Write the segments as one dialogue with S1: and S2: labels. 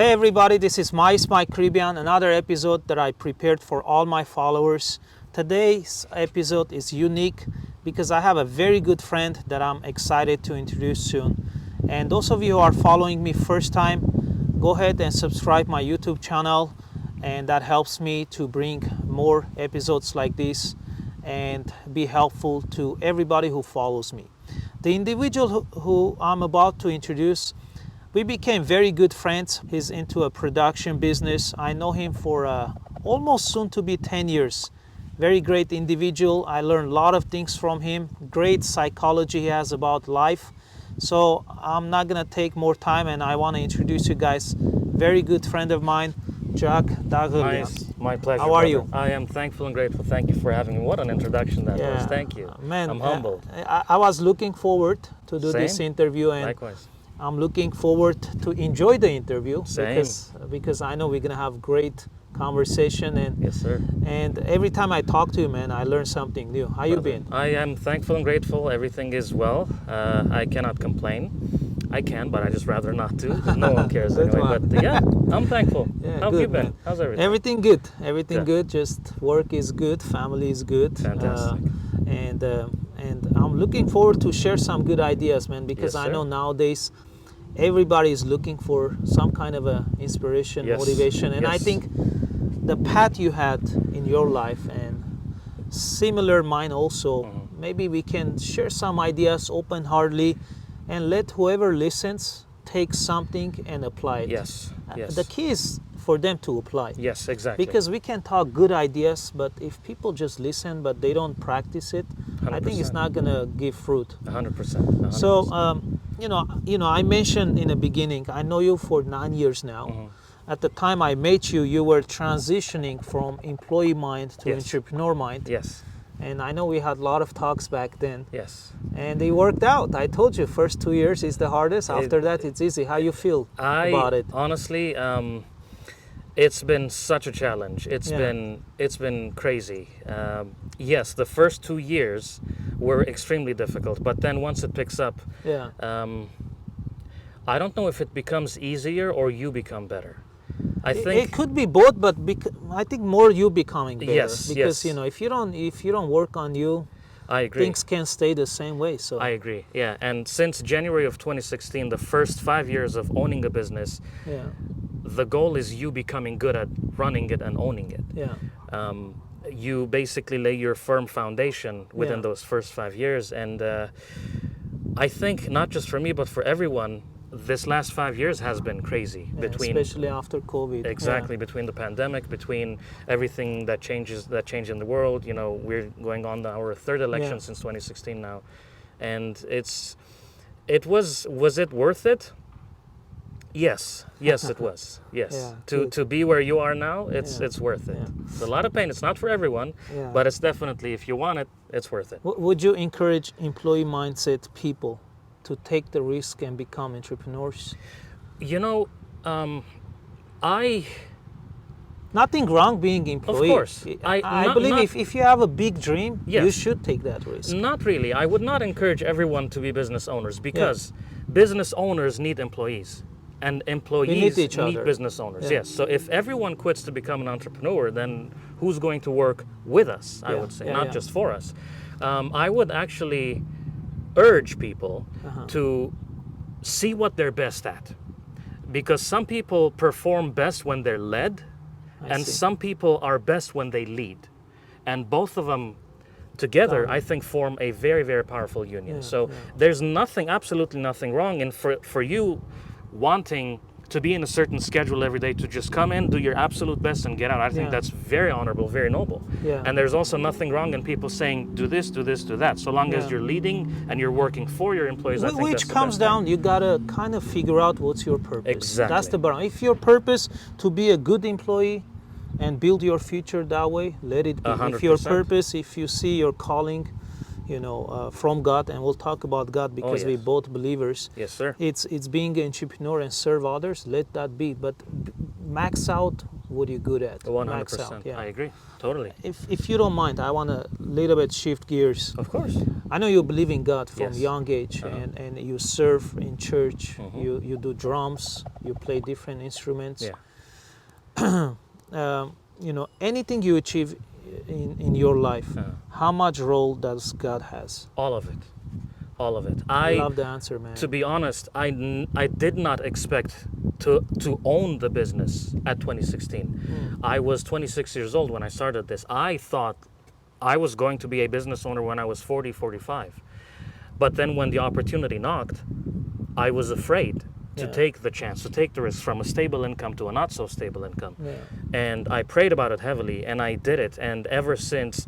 S1: Hey everybody, this is My Caribbean, another episode that I prepared for all my followers. Today's episode is unique because I have a very good friend that I'm excited to introduce soon. And those of you who are following me first time, go ahead and subscribe my YouTube channel, and that helps me to bring more episodes like this and be helpful to everybody who follows me. The individual who I'm about to introduce, we became very good friends. He's into a production business. I know him for almost soon to be 10 years. Very great individual. I learned a lot of things from him. Great psychology he has about life. So I'm not gonna take more time, and I wanna introduce you guys. Very good friend of mine, Jack Daghlian.
S2: Nice. My pleasure.
S1: How are
S2: brother.
S1: you?
S2: I am thankful and grateful. Thank you for having me. What an introduction that was. Thank you.
S1: Man,
S2: I'm humbled.
S1: I was looking forward to do this
S2: Same.
S1: interview, and
S2: Likewise.
S1: I'm looking forward to enjoy the interview.
S2: Same.
S1: because I know we're gonna have great conversation, and
S2: Yes, sir.
S1: every time I talk to you, man, I learn something new. How you been?
S2: I am thankful and grateful. Everything is well. I cannot complain. I can, but I just rather not to. 'Cause no one cares
S1: Good
S2: anyway.
S1: one.
S2: But yeah, I'm thankful.
S1: Yeah,
S2: How have
S1: good,
S2: you been?
S1: man.
S2: How's everything?
S1: Everything good. Everything
S2: Good.
S1: good. Just work is good. Family is good.
S2: Fantastic.
S1: And I'm looking forward to share some good ideas, man. Because
S2: Yes,
S1: I
S2: sir.
S1: know nowadays everybody is looking for some kind of a inspiration,
S2: Yes.
S1: motivation, and I
S2: Yes.
S1: think the path you had in your life and similar mine also.
S2: Mm-hmm.
S1: Maybe we can share some ideas open-heartedly, and let whoever listens take something and apply it.
S2: Yes. Yes.
S1: The key is for them to apply.
S2: Yes, exactly.
S1: Because we can talk good ideas, but if people just listen but they don't practice it, I think it's
S2: 100%.
S1: not gonna give fruit.
S2: 100%.
S1: So, I mentioned in the beginning, I know you for 9 years now.
S2: Mm-hmm.
S1: At the time I met you, you were transitioning from employee mind to
S2: Yes.
S1: entrepreneur mind.
S2: Yes.
S1: And I know we had a lot of talks back then.
S2: Yes.
S1: And they worked out. I told you, first 2 years is the hardest. After that, it's easy. How you feel about it?
S2: Honestly, it's been such a challenge.
S1: Yeah.
S2: It's been crazy. Yes, the first 2 years were extremely difficult, but then once it picks up,
S1: Yeah.
S2: I don't know if it becomes easier or you become better. I
S1: It
S2: think
S1: could be both, but I think more you becoming better.
S2: Yes,
S1: Because
S2: yes.
S1: if you don't work on you,
S2: I agree.
S1: things can stay the same way. So
S2: I agree. Yeah, and since January of 2016, the first 5 years of owning a business,
S1: yeah,
S2: the goal is you becoming good at running it and owning it.
S1: yeah,
S2: You basically lay your firm foundation within
S1: Yeah.
S2: those first 5 years. And I think not just for me, but for everyone, this last 5 years has been crazy.
S1: yeah,
S2: Between
S1: especially after COVID.
S2: exactly between the pandemic, between everything that changed in the world. You know, we're going on our third election
S1: Yeah.
S2: since 2016 now, and was it worth it? Yes, it was. Yes,
S1: Yeah,
S2: to
S1: good.
S2: be where you are now, it's
S1: Yeah,
S2: worth it.
S1: yeah.
S2: It's a lot of pain. It's not for everyone,
S1: Yeah.
S2: but it's definitely, if you want it, it's worth it.
S1: Would you encourage employee mindset people to take the risk and become entrepreneurs?
S2: You know, I
S1: Nothing wrong being employee.
S2: course.
S1: I
S2: Not-
S1: believe
S2: not-
S1: if you have a big dream, you
S2: Yes.
S1: should take that risk.
S2: Not really. I would not encourage everyone to be business owners, because business owners need employees, and employees
S1: each other.
S2: business owners.
S1: Yeah.
S2: Yes. So if everyone quits to become an entrepreneur, then who's going to work with us? I
S1: Yeah,
S2: would say,
S1: yeah,
S2: not
S1: yeah.
S2: just for us. I would actually urge people
S1: Uh-huh.
S2: to see what they're best at, because some people perform best when they're led,
S1: I
S2: and
S1: see.
S2: some people are best when they lead, and both of them together, I think, form a very, very powerful union.
S1: Yeah,
S2: So
S1: yeah.
S2: there's absolutely nothing wrong in for you wanting to be in a certain schedule every day, to just come in, do your absolute best, and get out. I think
S1: Yeah.
S2: that's very honorable, very noble.
S1: Yeah.
S2: And there's also nothing wrong in people saying, do this, do this, do that. So long as
S1: Yeah.
S2: you're leading and you're working for your employees, I think
S1: Which
S2: that's the
S1: comes
S2: best thing.
S1: down, you gotta kind of figure out what's your purpose.
S2: Exactly.
S1: That's the bottom. If your purpose to be a good employee and build your future that way, let it be. If your
S2: 100%.
S1: purpose, if you see your calling, from God, and we'll talk about God because we
S2: yes.
S1: both believers.
S2: Yes, sir.
S1: It's being an entrepreneur and serve others. Let that be, but max out what you're good at. Max out.
S2: 100%.
S1: Yeah.
S2: I agree. Totally.
S1: If you don't mind, I want to little bit shift gears.
S2: Of course.
S1: I know you believe in God from
S2: Yes.
S1: young age, and you serve in church. You do drums. You play different instruments.
S2: Yeah.
S1: You know, anything you achieve in your life, how much role does God has?
S2: All of it. All of it.
S1: I love the answer, man.
S2: To be honest, I did not expect to own the business at 2016. I was 26 years old when I started this. I thought I was going to be a business owner when I was 40, 45. But then when the opportunity knocked, I was afraid to take the chance, to take the risk from a stable income to a not so stable income.
S1: Yeah.
S2: And I prayed about it heavily, and I did it. And ever since,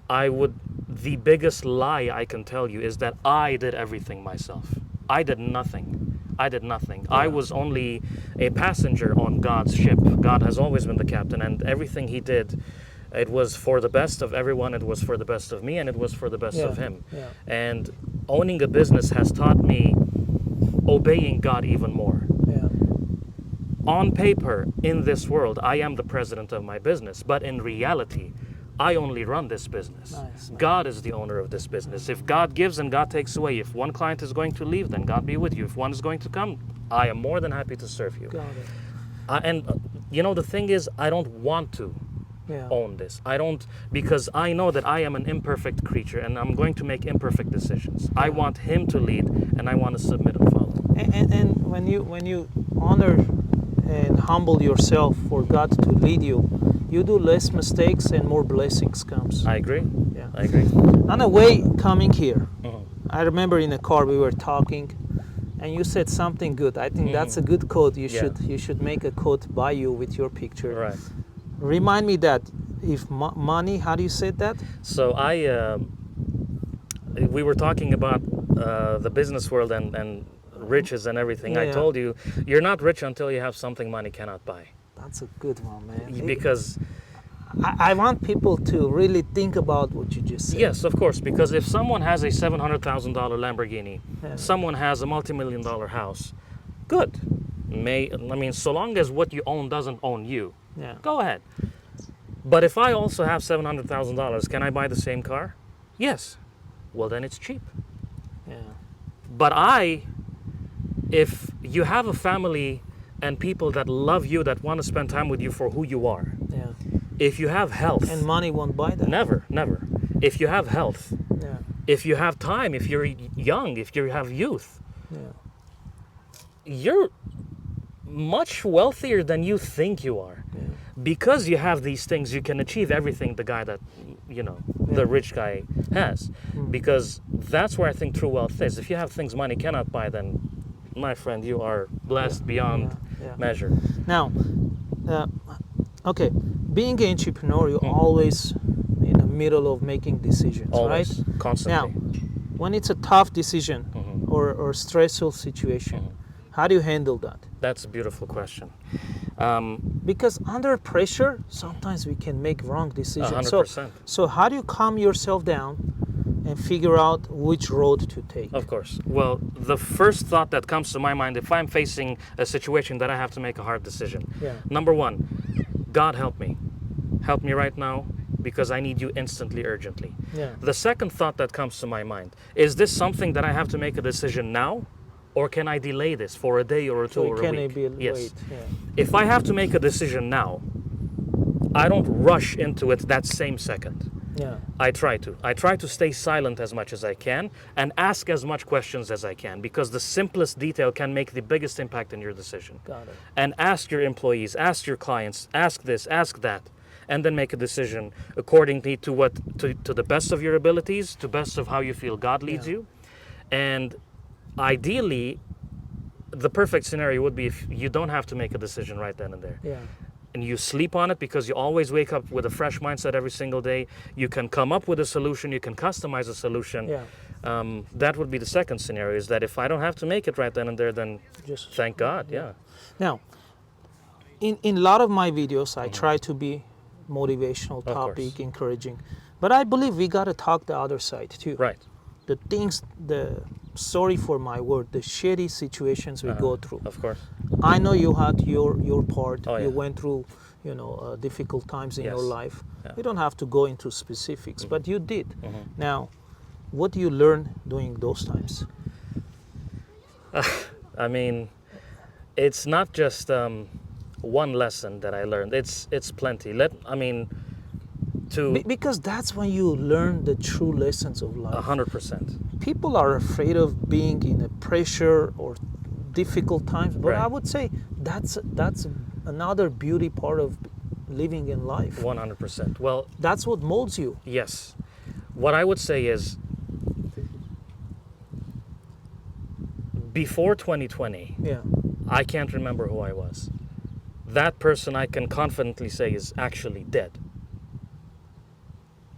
S2: the biggest lie I can tell you is that I did everything myself. I did nothing. I was only a passenger on God's ship. God has always been the captain, and everything he did, it was for the best of everyone, it was for the best of me, and it was for the best of him.
S1: Yeah.
S2: And owning a business has taught me obeying God even more.
S1: Yeah.
S2: On paper, in this world, I am the president of my business, but in reality, I only run this business.
S1: Nice.
S2: God is the owner of this business. If God gives and God takes away, if one client is going to leave, then God be with you. If one is going to come, I am more than happy to serve you.
S1: Got it.
S2: And you know, the thing is, I don't want to own this. I don't, because I know that I am an imperfect creature and I'm going to make imperfect decisions. I want him to lead, and I want to submit and follow.
S1: And when you honor and humble yourself for God to lead you, you do less mistakes and more blessings comes.
S2: I agree.
S1: Yeah.
S2: I agree.
S1: On the way coming here, I remember in the car we were talking, and you said something good. I think that's a good quote. You should make a quote by you with your picture.
S2: Right.
S1: Remind me that if money, how do you say that?
S2: So we were talking about the business world and riches and everything.
S1: Yeah,
S2: I told you, you're not rich until you have something money cannot buy.
S1: That's a good one, man.
S2: Because
S1: I want people to really think about what you just said.
S2: yes, of course, because if someone has a $700,000 Lamborghini, someone has a multi-million-dollar house, good. So long as what you own doesn't own you, go ahead. But if I also have $700,000, can I buy the same car? Yes. Well, then it's cheap.
S1: Yeah.
S2: But if you have a family and people that love you, that want to spend time with you for who you are,
S1: Yeah.
S2: if you have health,
S1: And money won't buy that.
S2: never. If you have health,
S1: Yeah.
S2: if you have time, if you're young, if you have youth,
S1: Yeah.
S2: you're much wealthier than you think you are.
S1: Yeah.
S2: Because you have these things, you can achieve everything the guy that, the rich guy has. Because that's where I think true wealth is. If you have things money cannot buy, then, my friend, you are blessed beyond measure.
S1: Now, okay, being an entrepreneur, you're always in the middle of making decisions,
S2: Always,
S1: right?
S2: constantly.
S1: Now, when it's a tough decision or stressful situation, how do you handle that?
S2: That's a beautiful question.
S1: Because under pressure, sometimes we can make wrong decisions.
S2: 100%.
S1: So how do you calm yourself down and figure out which road to take?
S2: Of course. Well, the first thought that comes to my mind, if I'm facing a situation that I have to make a hard decision, number one, God help me. Help me right now, because I need you instantly, urgently.
S1: Yeah.
S2: The second thought that comes to my mind, is this something that I have to make a decision now? Or can I delay this for a day or two or a week? Yes. If I have to make a decision now, I don't rush into it that same second.
S1: Yeah.
S2: I try to stay silent as much as I can and ask as much questions as I can, because the simplest detail can make the biggest impact in your decision.
S1: Got it.
S2: And ask your employees, ask your clients, ask this, ask that, and then make a decision accordingly to the best of your abilities, to best of how you feel God leads you. And ideally, the perfect scenario would be if you don't have to make a decision right then and there.
S1: Yeah.
S2: And you sleep on it, because you always wake up with a fresh mindset every single day. You can come up with a solution, you can customize a solution.
S1: Yeah.
S2: That would be the second scenario, is that if I don't have to make it right then and there, then
S1: Just
S2: thank God, yeah.
S1: Now, in a lot of my videos, I try to be motivational topic,
S2: course.
S1: encouraging. But I believe we got to talk the other side too.
S2: Right.
S1: The things, sorry for my word, the shitty situations we go through.
S2: Of course.
S1: I know you had your part.
S2: Oh,
S1: You
S2: yeah.
S1: went through, difficult times in
S2: Yes.
S1: your life.
S2: Yeah.
S1: You don't have to go into specifics, but you did.
S2: Mhm.
S1: Now, what do you learn during those times?
S2: I mean, it's not just one lesson that I learned. It's plenty.
S1: Because that's when you learn the true lessons of life.
S2: 100%.
S1: People are afraid of being in a pressure or difficult times, but
S2: Right.
S1: I would say that's another beauty part of living in life.
S2: 100%. Well,
S1: That's what molds you.
S2: yes. What I would say is, before 2020,
S1: Yeah.
S2: I can't remember who I was. That person, I can confidently say, is actually dead.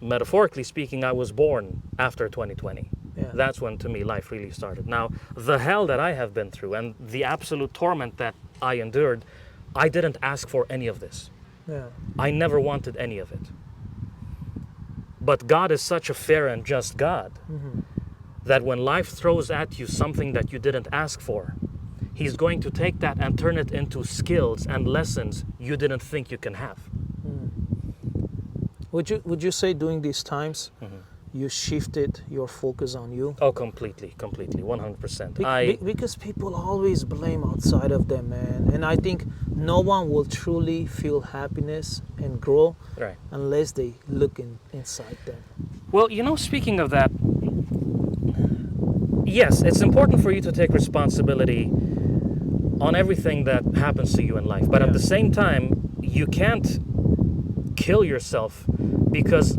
S2: Metaphorically speaking, I was born after 2020.
S1: Yeah.
S2: That's when, to me, life really started. Now, the hell that I have been through and the absolute torment that I endured, I didn't ask for any of this.
S1: Yeah.
S2: I never wanted any of it. But God is such a fair and just God
S1: Mhm.
S2: that when life throws at you something that you didn't ask for, He's going to take that and turn it into skills and lessons you didn't think you can have.
S1: Would you say during these times
S2: Mhm.
S1: you shifted your focus on you?
S2: Oh, completely, 100%.
S1: Because people always blame outside of them, man. And I think no one will truly feel happiness and grow
S2: Right.
S1: unless they look inside them.
S2: Well, speaking of that, yes, it's important for you to take responsibility on everything that happens to you in life. But
S1: Yeah.
S2: at the same time, you can't kill yourself because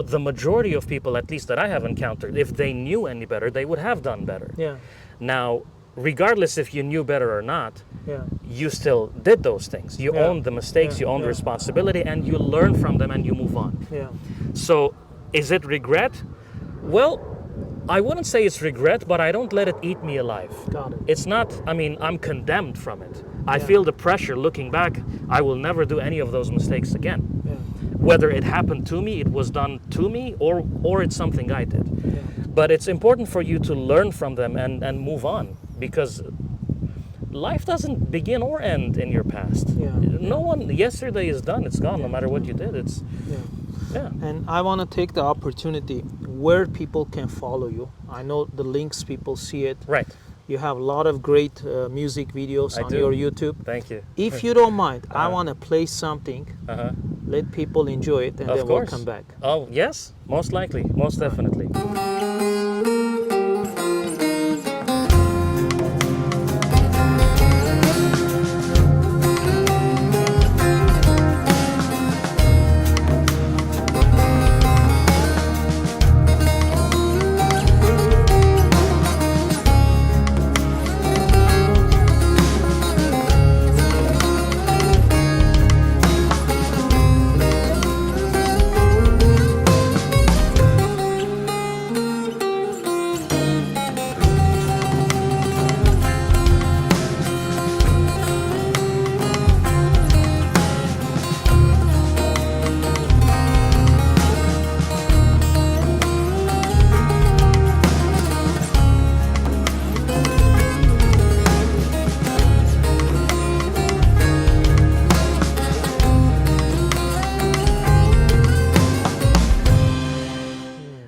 S2: the majority of people, at least that I have encountered, if they knew any better, they would have done better.
S1: Yeah.
S2: Now, regardless if you knew better or not,
S1: Yeah.
S2: you still did those things. You
S1: Yeah.
S2: owned the mistakes,
S1: Yeah.
S2: you owned the
S1: Yeah.
S2: responsibility, and you learn from them and you move on.
S1: Yeah.
S2: So, is it regret? Well, I wouldn't say it's regret, but I don't let it eat me alive.
S1: Got it.
S2: It's not, I'm condemned from it. I
S1: Yeah.
S2: feel the pressure looking back. I will never do any of those mistakes again.
S1: Yeah.
S2: Whether it happened to me, it was done to me, or it's something I did.
S1: Yeah.
S2: But it's important for you to learn from them and move on, because life doesn't begin or end in your past.
S1: Yeah.
S2: No one, yesterday is done, it's gone, no matter what you did.
S1: Yeah.
S2: Yeah.
S1: And I want to take the opportunity where people can follow you. I know the links, people see it.
S2: Right.
S1: You have a lot of great music videos
S2: I
S1: on
S2: do.
S1: your YouTube.
S2: Thank you.
S1: If you don't mind, I
S2: Uh-huh.
S1: want to play something.
S2: Uh-huh.
S1: Let people enjoy it, and
S2: Of
S1: then
S2: course.
S1: we'll come back.
S2: Oh, yes, most likely, most definitely.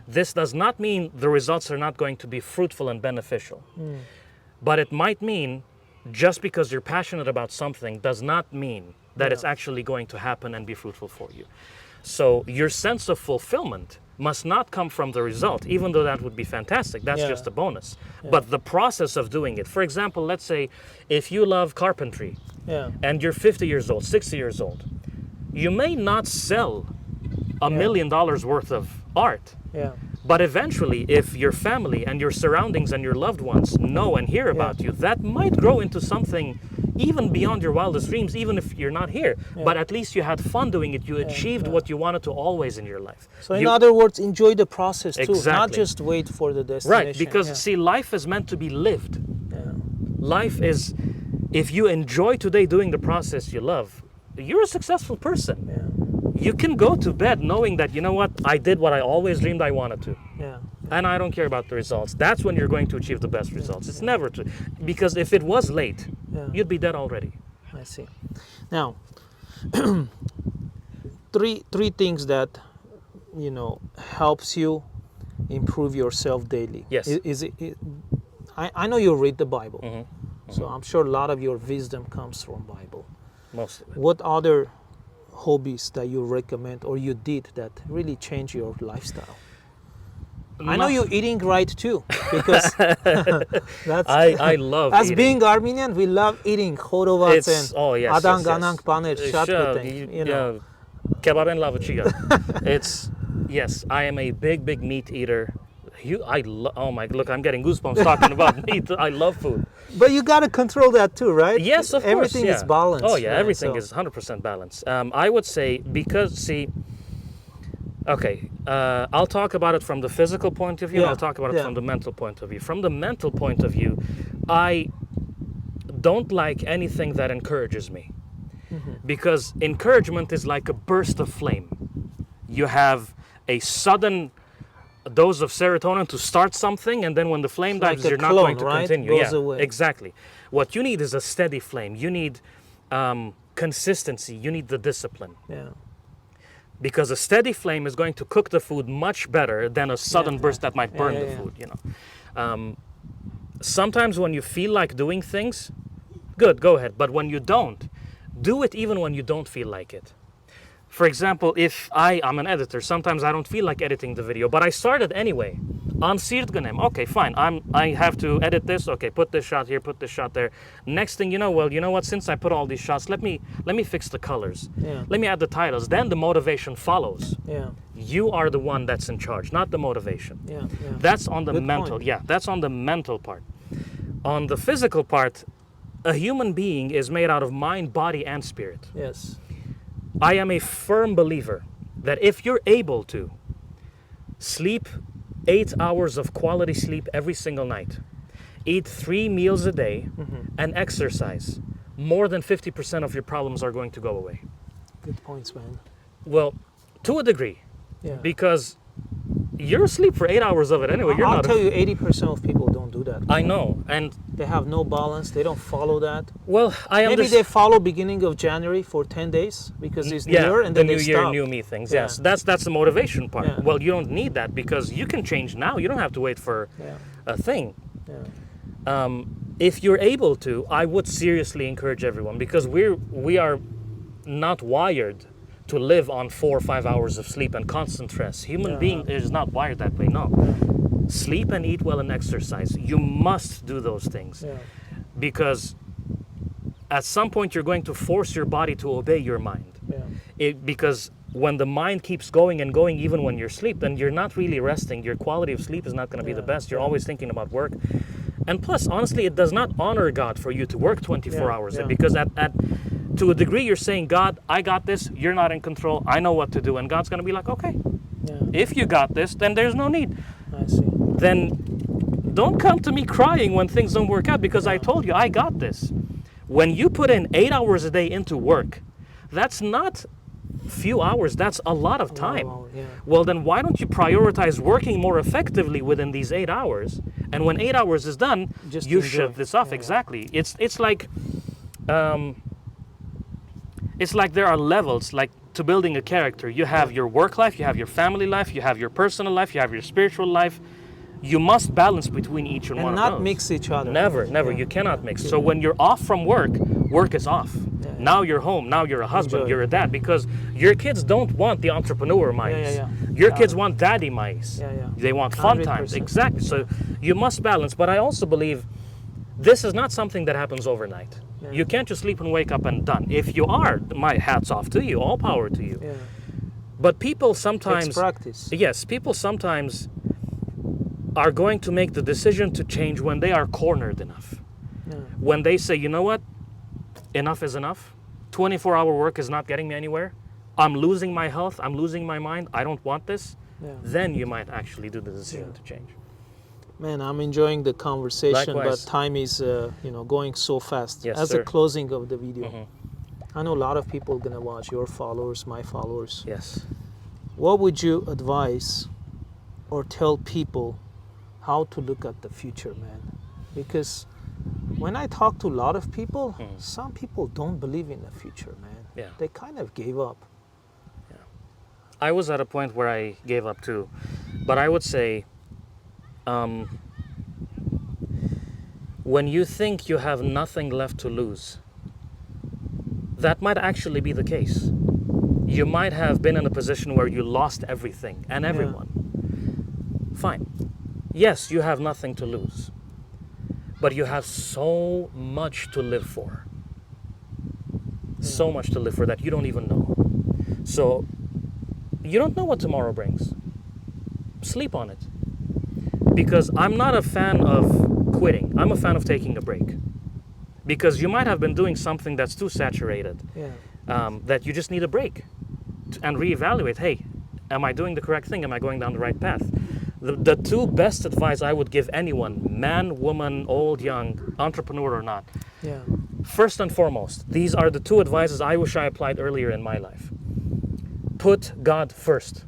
S2: This does not mean the results are not going to be fruitful and beneficial. But it might mean just because you're passionate about something does not mean that it's actually going to happen and be fruitful for you. So your sense of fulfillment must not come from the result, even though that would be fantastic. That's
S1: Yeah.
S2: just a bonus. But the process of doing it, for example, let's say if you love carpentry
S1: Yeah.
S2: and you're 50 years old, 60 years old, you may not sell $1 million worth of art.
S1: Yeah.
S2: But eventually, if your family and your surroundings and your loved ones know and hear about you, that might grow into something even beyond your wildest dreams, even if you're not here. But at least you had fun doing it. You achieved what you wanted to always in your life.
S1: So in
S2: You-
S1: other words, enjoy the process too, not
S2: Exactly.
S1: just wait for the destination.
S2: Right, because
S1: yeah.
S2: see, life is meant to be lived.
S1: Yeah.
S2: Life is, if you enjoy today doing the process you love, you're a successful person.
S1: Yeah.
S2: You can go to bed knowing that, you know what, I did what I always dreamed I wanted to.
S1: Yeah.
S2: And I don't care about the results. That's when you're going to achieve the best results. It's never to, because if it was late,
S1: Yeah.
S2: you'd be dead already.
S1: I see. Now, Three things that helps you improve yourself daily.
S2: Yes.
S1: I know you read the Bible,
S2: Mm-hmm.
S1: so I'm sure a lot of your wisdom comes from Bible.
S2: Most of it.
S1: What other hobbies that you recommend or you did that really changed your lifestyle? I know you're eating right too, because that's
S2: I love
S1: as
S2: eating.
S1: being Armenian, we love eating chodovat
S2: It's
S1: and
S2: yes,
S1: adan
S2: yes,
S1: ganank baner շատ
S2: Sure,
S1: գտենք,
S2: kebab and lavachiga. It's yes. I am a big meat eater. Oh my, look, I'm getting goosebumps talking about meat. I love food.
S1: But you got to control that too, right?
S2: Yes, of course.
S1: Everything is balanced.
S2: Oh yeah,
S1: right?
S2: everything
S1: So-
S2: is 100% balanced. I would say because see. Okay, I'll talk about it from the physical point of view.
S1: Yeah,
S2: I'll talk about it
S1: yeah.
S2: from the mental point of view. From the mental point of view, I don't like anything that encourages me. Because encouragement is like a burst of flame. You have a sudden dose of serotonin to start something, and then when the flame
S1: It's like
S2: dies,
S1: a
S2: you're not
S1: clone,
S2: going to
S1: right?
S2: continue.
S1: Goes
S2: Yeah,
S1: away.
S2: exactly. What you need is a steady flame. You need consistency. You need the discipline.
S1: Yeah.
S2: Because a steady flame is going to cook the food much better than a sudden burst that might burn the food. Sometimes when you feel like doing things, good, go ahead. But when you don't, do it even when you don't feel like it. For example, if I'm an editor, sometimes I don't feel like editing the video, but I started anyway. On Sirdganem, okay, fine. I have to edit this. Okay, put this shot here, put this shot there. Next thing you know, well, you know what? Since I put all these shots, let me fix the colors.
S1: Yeah.
S2: Let me add the titles. Then the motivation follows.
S1: Yeah.
S2: You are the one that's in charge, not the motivation.
S1: Yeah. Yeah.
S2: That's on the
S1: Good
S2: mental.
S1: point.
S2: Yeah, that's on the mental part. On the physical part, a human being is made out of mind, body, and spirit.
S1: Yes.
S2: I am a firm believer that if you're able to sleep 8 hours of quality sleep every single night, eat 3 meals a day, and exercise, more than 50% of your problems are going to go away.
S1: Good points, man.
S2: Well, to a degree,
S1: Yeah.
S2: because you're asleep for 8 hours of it anyway. You're
S1: I'll
S2: not.
S1: tell you, 80% of people don't do that.
S2: I know, and
S1: They have no balance. They don't follow that.
S2: well, I
S1: Maybe
S2: understand.
S1: they follow beginning of January for 10 days because it's New
S2: Yeah,
S1: Year and
S2: the
S1: then
S2: new
S1: they
S2: year,
S1: stop.
S2: new me things.
S1: Yeah.
S2: Yes, that's the motivation part.
S1: Yeah.
S2: Well, you don't need that because you can change now. You don't have to wait for
S1: Yeah.
S2: a thing.
S1: Yeah.
S2: If you're able to, I would seriously encourage everyone because we are not wired to live on 4 or 5 hours of sleep and constant stress. Human
S1: Yeah.
S2: being is not wired that way. No, sleep and eat well and exercise. You must do those things
S1: Yeah.
S2: because at some point you're going to force your body to obey your mind.
S1: Yeah.
S2: Because when the mind keeps going and going, even when you're asleep, then you're not really resting. Your quality of sleep is not going to be the
S1: Yeah,
S2: best. You're always thinking about work. And plus, honestly, it does not honor God for you to work 24
S1: Yeah,
S2: hours.
S1: yeah.
S2: Because to a degree, you're saying, God, I got this. You're not in control. I know what to do. And God's going to be like, okay,
S1: Yeah.
S2: if you got this, then there's no need.
S1: I see.
S2: Then don't come to me crying when things don't work out because I told you I got this. When you put in 8 hours a day into work, that's not few hours, that's a lot of time.
S1: Yeah.
S2: Well, then why don't you prioritize working more effectively within these 8 hours? And when 8 hours is done,
S1: Just
S2: you
S1: enjoy.
S2: shut this off.
S1: Yeah, yeah.
S2: Exactly. It's like there are levels, like to building a character. You have your work life, you have your family life, you have your personal life, you have your spiritual life. You must balance between each and one
S1: And
S2: of
S1: not
S2: those.
S1: mix each other.
S2: Never, never.
S1: Yeah.
S2: You cannot mix. So when you're off from work, work is off.
S1: Yeah.
S2: Now you're home. Now you're a husband.
S1: Enjoy.
S2: You're a dad. Because your kids don't want the entrepreneur mice.
S1: yeah.
S2: Your
S1: Got
S2: kids
S1: it.
S2: want daddy mice.
S1: Yeah, yeah.
S2: They want fun times.
S1: 100%.
S2: Exactly. So you must balance. But I also believe this is not something that happens overnight.
S1: Yeah.
S2: You can't just sleep and wake up and done. If you are, my hat's off to you. All power to you.
S1: Yeah.
S2: But people
S1: Takes
S2: sometimes,
S1: practice.
S2: yes, people sometimes are going to make the decision to change when they are cornered enough.
S1: Yeah.
S2: When they say, you know what, enough is enough. 24-hour work is not getting me anywhere. I'm losing my health. I'm losing my mind. I don't want this.
S1: Yeah.
S2: Then you might actually do the decision
S1: Yeah.
S2: to change.
S1: Man, I'm enjoying the conversation,
S2: Likewise.
S1: but time is, going so fast.
S2: Yes,
S1: As
S2: sir.
S1: a closing of the video,
S2: Mhm.
S1: I know a lot of people gonna watch, your followers, my followers.
S2: Yes.
S1: What would you advise or tell people how to look at the future, man? Because when I talk to a lot of people, some people don't believe in the future, man.
S2: Yeah.
S1: They kind of gave up.
S2: I was at a point where I gave up too. But I would say, when you think you have nothing left to lose, that might actually be the case. You might have been in a position where you lost everything and everyone. Fine. Yes, you have nothing to lose. But you have so much to live for. So much to live for that you don't even know. So, you don't know what tomorrow brings. Sleep on it. Because I'm not a fan of quitting. I'm a fan of taking a break. Because you might have been doing something that's too saturated. That you just need a break. And reevaluate, hey, am I doing the correct thing? Am I going down the right path? The two best advice I would give anyone, man, woman, old, young, entrepreneur or not. First and foremost, these are the two advices I wish I applied earlier in my life. Put God first.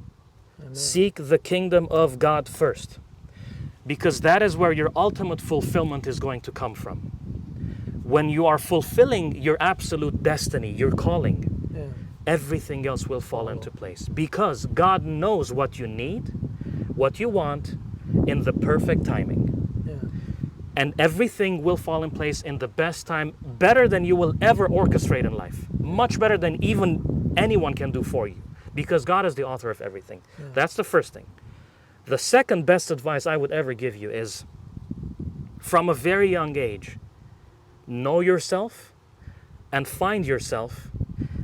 S1: Amen.
S2: Seek the kingdom of God first. Because that is where your ultimate fulfillment is going to come from. When you are fulfilling your absolute destiny, your calling, everything else will fall into place. Because God knows what you need, what you want, in the perfect timing. And everything will fall in place in the best time, better than you will ever orchestrate in life. Much better than even anyone can do for you. Because God is the author of everything. That's the first thing. The second best advice I would ever give you is, from a very young age, know yourself and find yourself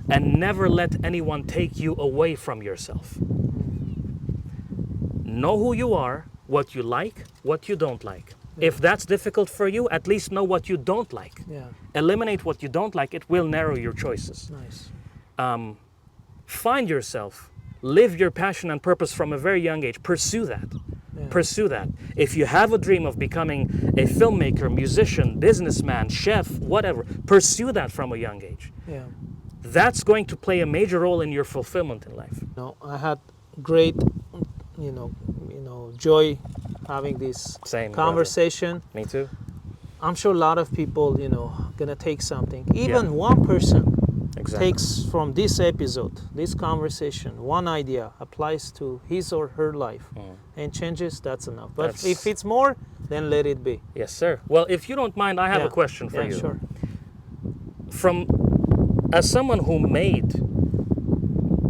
S2: and never let anyone take you away from yourself. Know who you are, what you like, what you don't like. If that's difficult for you, at least know what you don't like. Eliminate what you don't like. It will narrow your choices.
S1: Nice.
S2: Find yourself. Live your passion and purpose from a very young age. Pursue that. Pursue that. If you have a dream of becoming a filmmaker, musician, businessman, chef, whatever, pursue that from a young age. That's going to play a major role in your fulfillment in life.
S1: No, I had great, joy having this conversation.
S2: Brother. Me too.
S1: I'm sure a lot of people, gonna take something. Even one person takes from this episode, this conversation, one idea, applies to his or her life and changes, that's enough. But if it's more, then let it be.
S2: Yes, sir. Well, if you don't mind, I have a question for you.
S1: Sure.
S2: As someone who made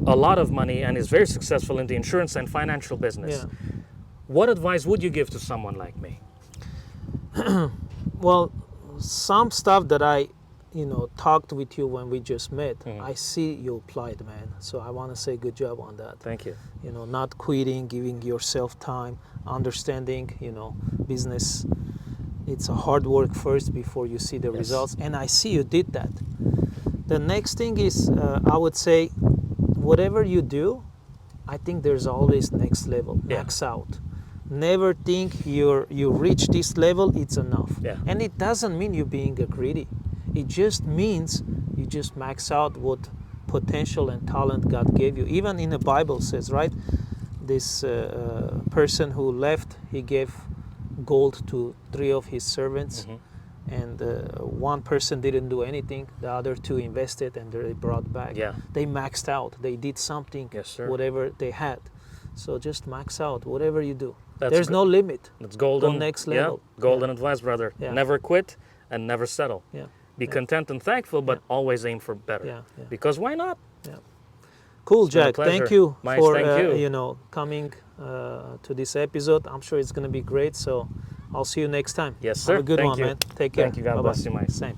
S2: a lot of money and is very successful in the insurance and financial business, what advice would you give to someone like me?
S1: Well, some stuff that I talked with you when we just met, I see you applied, man. So I want to say good job on that.
S2: Thank you.
S1: Not quitting, giving yourself time, understanding, business. It's a hard work first before you see the results. And I see you did that. The next thing is, I would say, whatever you do, I think there's always next level, max out. Never think you reach this level, it's enough. And it doesn't mean you're being greedy. It just means you just max out what potential and talent God gave you. Even in the Bible says, right? This person who left, he gave gold to 3 of his servants. And one person didn't do anything. The other 2 invested and they brought back. They maxed out. They did something, whatever they had. So just max out, whatever you do. There's no limit.
S2: It's golden.
S1: Go next level.
S2: Golden advice, brother. Never quit and never settle. Be content and thankful, but always aim for better. Because why not?
S1: Cool, Jack. Thank you for coming to this episode. I'm sure it's going to be great. So I'll see you next time.
S2: Yes, sir.
S1: Have a good one, man. Take care.
S2: Thank you. God bless you, Mike.
S1: Same.